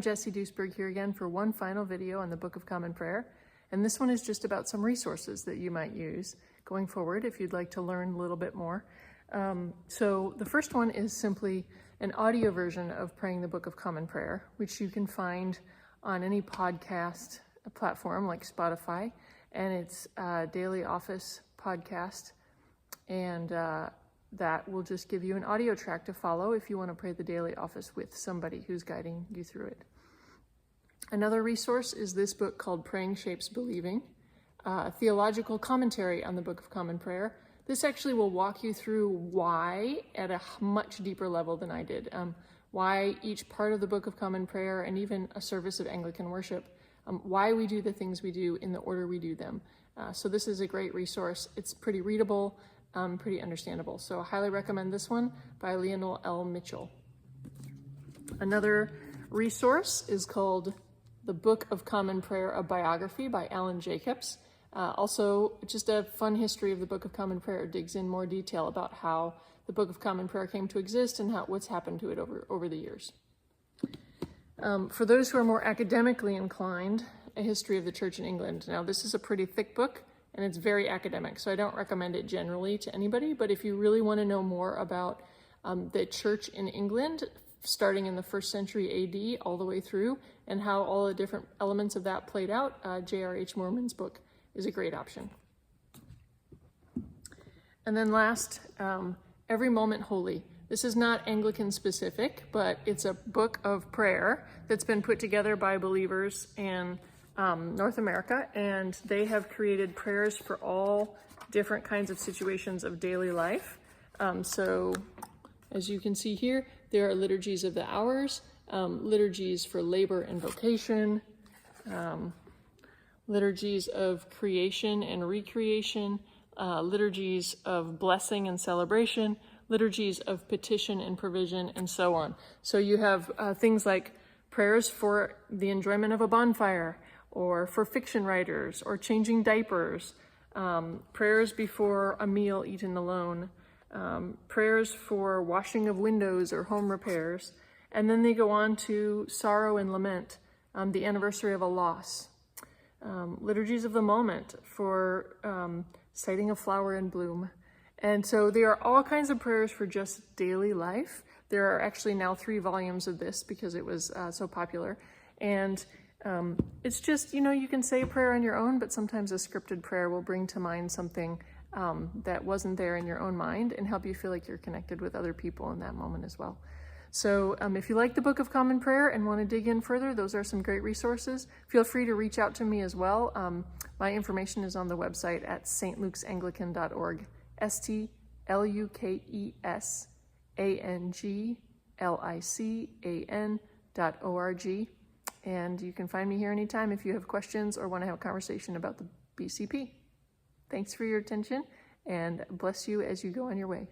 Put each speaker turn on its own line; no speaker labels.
Jessie Duisberg here again for one final video on the Book of Common Prayer. And this one is just about some resources that you might use going forward if you'd like to learn a little bit more. So the first one is simply an audio version of praying the Book of Common Prayer, which you can find on any podcast platform like Spotify, and it's a daily office podcast, and that will just give you an audio track to follow if you want to pray the daily office with somebody who's guiding you through it. Another resource is this book called Praying Shapes Believing, a theological commentary on the Book of Common Prayer. This actually will walk you through why at a much deeper level than I did, why each part of the Book of Common Prayer and even a service of Anglican worship, why we do the things we do in the order we do them. So this is a great resource. It's pretty readable, pretty understandable. So I highly recommend this one by Leonel L. Mitchell. Another resource is called The Book of Common Prayer, a Biography by Alan Jacobs. Also, just a fun history of the Book of Common Prayer. It digs in more detail about how the Book of Common Prayer came to exist and what's happened to it over the years. For those who are more academically inclined, A History of the Church in England. Now, this is a pretty thick book, and it's very academic, so I don't recommend it generally to anybody, but if you really want to know more about the church in England, starting in the 1st century AD all the way through, and how all the different elements of that played out, J.R.H. Moorman's book is a great option. And then last, Every Moment Holy. This is not Anglican specific, but it's a book of prayer that's been put together by believers in North America, and they have created prayers for all different kinds of situations of daily life. So as you can see here, there are liturgies of the hours, liturgies for labor and vocation, liturgies of creation and recreation, liturgies of blessing and celebration, liturgies of petition and provision, and so on. So you have things like prayers for the enjoyment of a bonfire, or for fiction writers, or changing diapers, prayers before a meal eaten alone, prayers for washing of windows or home repairs, and then they go on to sorrow and lament, the anniversary of a loss, liturgies of the moment for sighting a flower in bloom. And so there are all kinds of prayers for just daily life. There are actually now 3 volumes of this because it was so popular. And it's just, you can say a prayer on your own, but sometimes a scripted prayer will bring to mind something that wasn't there in your own mind and help you feel like you're connected with other people in that moment as well. So if you like the Book of Common Prayer and want to dig in further, those are some great resources. Feel free to reach out to me as well. My information is on the website at stlukes.org, STLUKESANGLICAN.org. And you can find me here anytime if you have questions or want to have a conversation about the BCP. Thanks for your attention, and bless you as you go on your way.